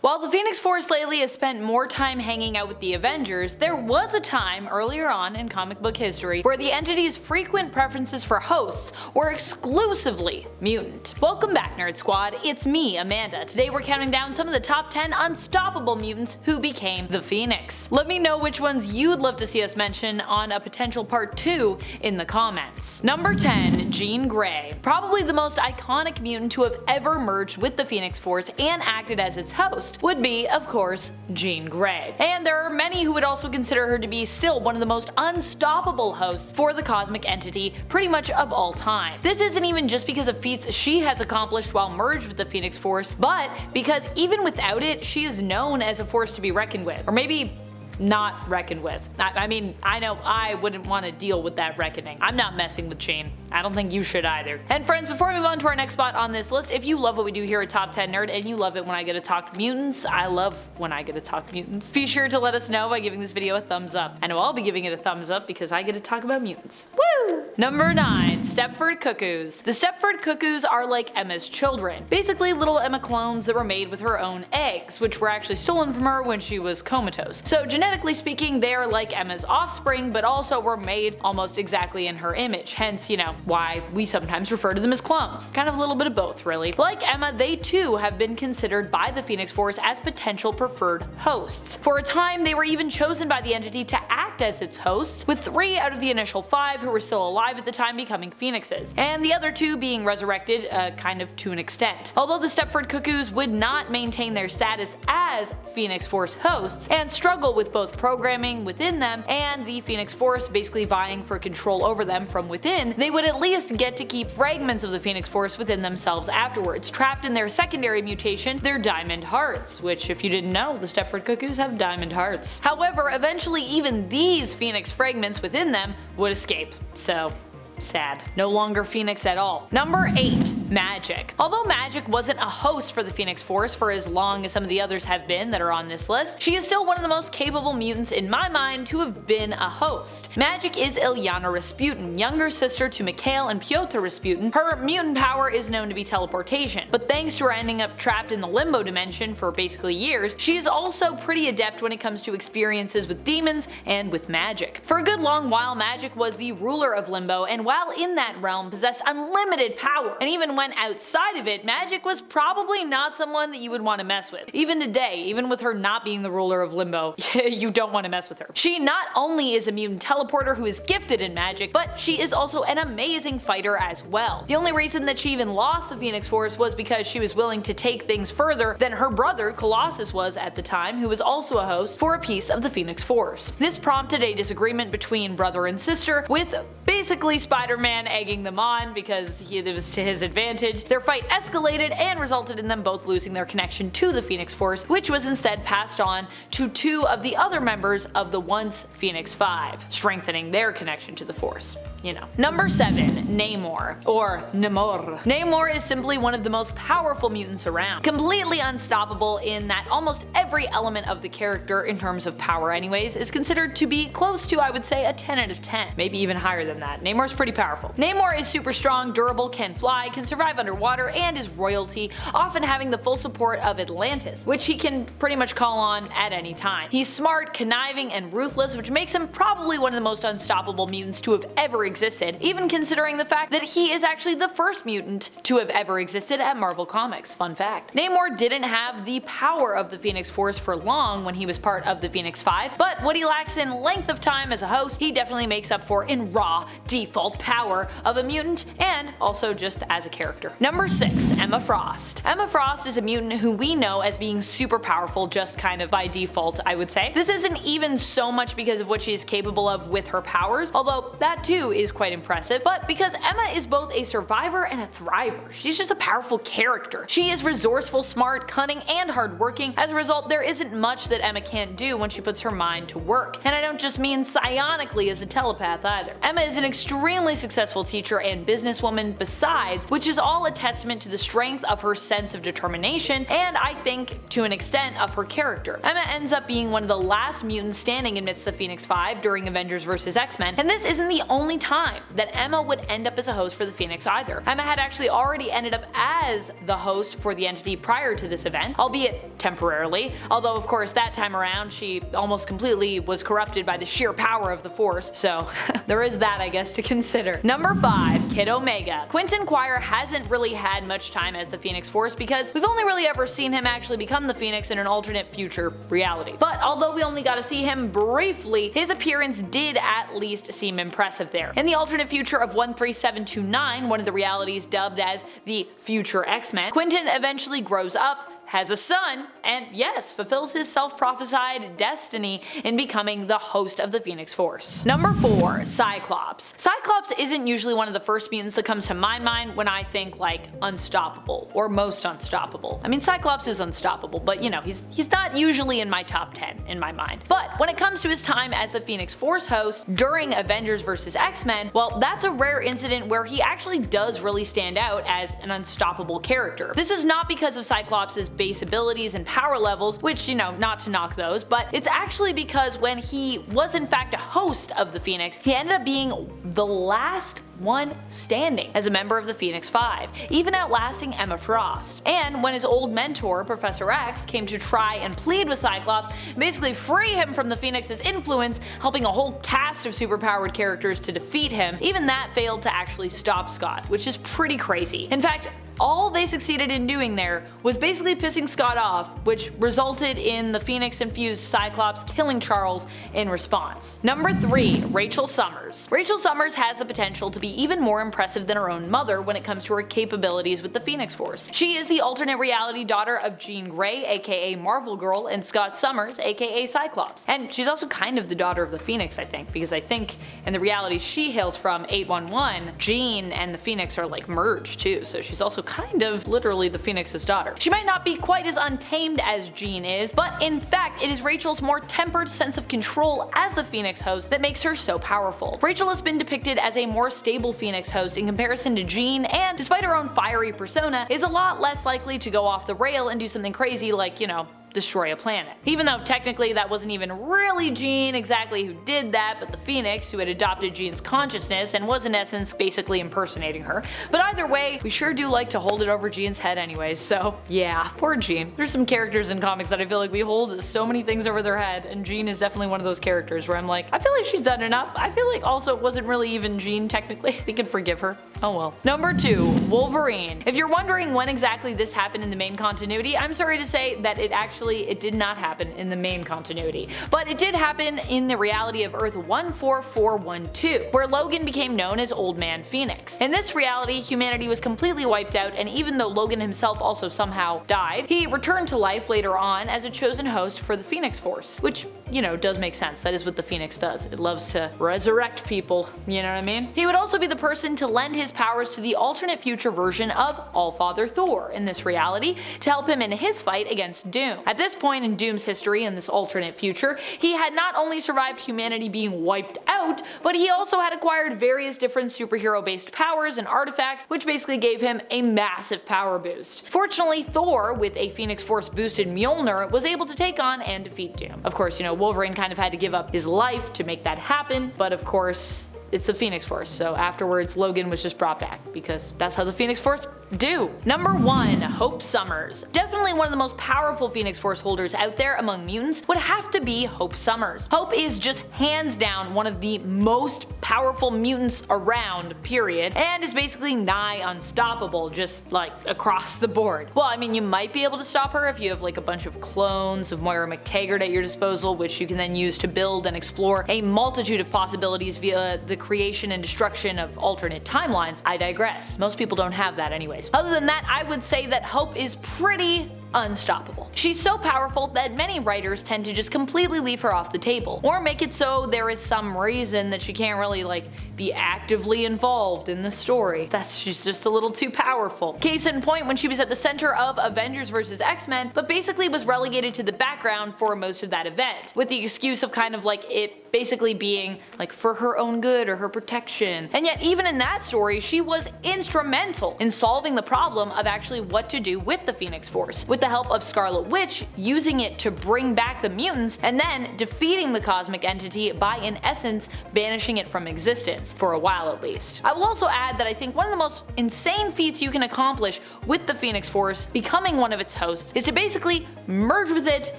While the Phoenix Force lately has spent more time hanging out with the Avengers, there was a time earlier on in comic book history where the entity's frequent preferences for hosts were exclusively mutant. Welcome back, Nerd Squad, it's me, Amanda. Today we're counting down some of the top 10 unstoppable mutants who became the Phoenix. Let me know which ones you'd love to see us mention on a potential part 2 in the comments. Number 10, Jean Grey. Probably the most iconic mutant to have ever merged with the Phoenix Force and acted as its host would be, of course, Jean Grey. And there are many who would also consider her to be still one of the most unstoppable hosts for the cosmic entity pretty much of all time. This isn't even just because of feats she has accomplished while merged with the Phoenix Force, but because even without it, she is known as a force to be reckoned with. Or maybe not reckoned with. I mean, I know I wouldn't want to deal with that reckoning. I'm not messing with Jean. I don't think you should either. And friends, before we move on to our next spot on this list, if you love what we do here at Top 10 Nerd and you love it when I get to talk mutants, I love when I get to talk mutants, be sure to let us know by giving this video a thumbs up. I know I'll be giving it a thumbs up because I get to talk about mutants. Woo! Number 9, Stepford Cuckoos. The Stepford Cuckoos are like Emma's children. Basically little Emma clones that were made with her own eggs, which were actually stolen from her when she was comatose. So genetically speaking, they are like Emma's offspring, but also were made almost exactly in her image. Hence, you know, why we sometimes refer to them as clones. Kind of a little bit of both, really. Like Emma, they too have been considered by the Phoenix Force as potential preferred hosts. For a time, they were even chosen by the entity to act as its hosts, with 3 out of the initial 5 who were still alive at the time becoming phoenixes, and the other 2 being resurrected kind of to an extent. Although the Stepford Cuckoos would not maintain their status as Phoenix Force hosts, and struggle with both programming within them and the Phoenix Force basically vying for control over them from within, they would at least get to keep fragments of the Phoenix Force within themselves afterwards, trapped in their secondary mutation, their diamond hearts, which if you didn't know, the Stepford Cuckoos have diamond hearts. However, eventually even these Phoenix fragments within them would escape, so sad. No longer Phoenix at all. Number 8, Magik. Although Magik wasn't a host for the Phoenix Force for as long as some of the others have been that are on this list, she is still one of the most capable mutants in my mind to have been a host. Magik is Illyana Rasputin, younger sister to Mikhail and Pyotr Rasputin. Her mutant power is known to be teleportation, but thanks to her ending up trapped in the limbo dimension for basically years, she is also pretty adept when it comes to experiences with demons and with magic. For a good long while, Magik was the ruler of limbo, and while in that realm possessed unlimited power, and even when outside of it, Magik was probably not someone that you would want to mess with. Even today, even with her not being the ruler of limbo, you don't want to mess with her. She not only is a mutant teleporter who is gifted in magic, but she is also an amazing fighter as well. The only reason that she even lost the Phoenix Force was because she was willing to take things further than her brother Colossus was at the time, who was also a host, for a piece of the Phoenix Force. This prompted a disagreement between brother and sister, with basically Spider-Man egging them on because it was to his advantage. Their fight escalated and resulted in them both losing their connection to the Phoenix Force, which was instead passed on to 2 of the other members of the once Phoenix 5, strengthening their connection to the Force. You know. Number 7, Namor, or Namor. Namor is simply one of the most powerful mutants around. Completely unstoppable in that almost every element of the character, in terms of power anyways, is considered to be close to, I would say, a 10 out of 10. Maybe even higher than that. Namor's pretty powerful. Namor is super strong, durable, can fly, can survive underwater, and is royalty, often having the full support of Atlantis, which he can pretty much call on at any time. He's smart, conniving, and ruthless, which makes him probably one of the most unstoppable mutants to have ever existed, even considering the fact that he is actually the first mutant to have ever existed at Marvel Comics. Fun fact. Namor didn't have the power of the Phoenix Force for long when he was part of the Phoenix 5, but what he lacks in length of time as a host, he definitely makes up for in raw, default power of a mutant, and also just as a character. Number 6, Emma Frost. Emma Frost is a mutant who we know as being super powerful just kind of by default, I would say. This isn't even so much because of what she is capable of with her powers, although that too is quite impressive, but because Emma is both a survivor and a thriver. She's just a powerful character. She is resourceful, smart, cunning, and hardworking. As a result, there isn't much that Emma can't do when she puts her mind to work. And I don't just mean psionically as a telepath either. Emma is an extremely successful teacher and businesswoman besides, which is all a testament to the strength of her sense of determination, and I think to an extent of her character. Emma ends up being one of the last mutants standing amidst the Phoenix 5 during Avengers vs. X-Men, and this isn't the only time that Emma would end up as a host for the Phoenix either. Emma had actually already ended up as the host for the entity prior to this event, albeit temporarily, although of course that time around she almost completely was corrupted by the sheer power of the Force, so there is that I guess to consider. Number 5. Kid Omega. Quentin Quire hasn't really had much time as the Phoenix Force because we've only really ever seen him actually become the Phoenix in an alternate future reality. But although we only got to see him briefly, his appearance did at least seem impressive there. In the alternate future of 13729, one of the realities dubbed as the Future X-Men, Quentin eventually grows up, has a son, and yes, fulfills his self-prophesied destiny in becoming the host of the Phoenix Force. Number 4. Cyclops. Cyclops isn't usually one of the first mutants that comes to my mind when I think like unstoppable, or most unstoppable. I mean, Cyclops is unstoppable, but you know, he's not usually in my top 10 in my mind. But when it comes to his time as the Phoenix Force host during Avengers vs. X-Men, well, that's a rare incident where he actually does really stand out as an unstoppable character. This is not because of Cyclops' base abilities and power levels, which, you know, not to knock those, but it's actually because when he was in fact a host of the Phoenix, he ended up being the last one standing as a member of the Phoenix Five, even outlasting Emma Frost. And when his old mentor, Professor X, came to try and plead with Cyclops, basically free him from the Phoenix's influence, helping a whole cast of superpowered characters to defeat him, even that failed to actually stop Scott, which is pretty crazy. In fact, all they succeeded in doing there was basically pissing Scott off, which resulted in the Phoenix-infused Cyclops killing Charles in response. Number 3. Rachel Summers. Rachel Summers has the potential to be even more impressive than her own mother when it comes to her capabilities with the Phoenix Force. She is the alternate reality daughter of Jean Grey, aka Marvel Girl, and Scott Summers, aka Cyclops. And she's also kind of the daughter of the Phoenix, I think, because I think in the reality she hails from, 811, Jean and the Phoenix are like merged too, so she's also kind of literally the Phoenix's daughter. She might not be quite as untamed as Jean is, but in fact it is Rachel's more tempered sense of control as the Phoenix host that makes her so powerful. Rachel has been depicted as a more stable Phoenix host in comparison to Jean, and despite her own fiery persona, is a lot less likely to go off the rail and do something crazy like, you know, destroy a planet. Even though technically that wasn't even really Jean exactly who did that, but the Phoenix who had adopted Jean's consciousness and was in essence basically impersonating her. But either way, we sure do like to hold it over Jean's head anyways, so yeah, poor Jean. There's some characters in comics that I feel like we hold so many things over their head, and Jean is definitely one of those characters where I'm like, I feel like she's done enough. I feel like also it wasn't really even Jean technically. We can forgive her. Oh well. Number 2. Wolverine. If you're wondering when exactly this happened in the main continuity, I'm sorry to say that it did not happen in the main continuity. But it did happen in the reality of Earth 14412, where Logan became known as Old Man Phoenix. In this reality, humanity was completely wiped out, and even though Logan himself also somehow died, he returned to life later on as a chosen host for the Phoenix Force, which, you know, does make sense. That is what the Phoenix does. It loves to resurrect people, you know what I mean? He would also be the person to lend his powers to the alternate future version of Allfather Thor in this reality to help him in his fight against Doom. At this point in Doom's history in this alternate future, he had not only survived humanity being wiped out, but he also had acquired various different superhero-based powers and artifacts, which basically gave him a massive power boost. Fortunately, Thor, with a Phoenix Force boosted Mjolnir, was able to take on and defeat Doom. Of course, you know, Wolverine kind of had to give up his life to make that happen, but of course, it's the Phoenix Force, so afterwards Logan was just brought back, because that's how the Phoenix Force do. Number 1. Hope Summers. Definitely one of the most powerful Phoenix Force holders out there among mutants would have to be Hope Summers. Hope is just hands down one of the most powerful mutants around, period, and is basically nigh unstoppable, just like across the board. Well, I mean, you might be able to stop her if you have like a bunch of clones of Moira McTaggart at your disposal, which you can then use to build and explore a multitude of possibilities via the creation and destruction of alternate timelines. I digress. Most people don't have that anyways. Other than that, I would say that Hope is pretty unstoppable. She's so powerful that many writers tend to just completely leave her off the table, or make it so there is some reason that she can't really like be actively involved in the story. She's just a little too powerful. Case in point, when she was at the center of Avengers vs. X-Men, but basically was relegated to the background for most of that event, with the excuse of kind of like it basically being like for her own good or her protection. And yet even in that story, she was instrumental in solving the problem of actually what to do with the Phoenix Force, with the the help of Scarlet Witch, using it to bring back the mutants, and then defeating the cosmic entity by in essence banishing it from existence, for a while at least. I will also add that I think one of the most insane feats you can accomplish with the Phoenix Force, becoming one of its hosts, is to basically merge with it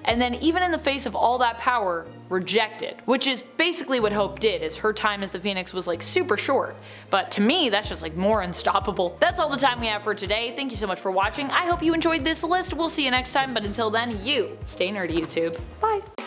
and then, even in the face of all that power, reject it. Which is basically what Hope did, as her time as the Phoenix was like super short. But to me, that's just like more unstoppable. That's all the time we have for today. Thank you so much for watching. I hope you enjoyed this list. We'll see you next time, but until then, you stay nerdy, YouTube. Bye!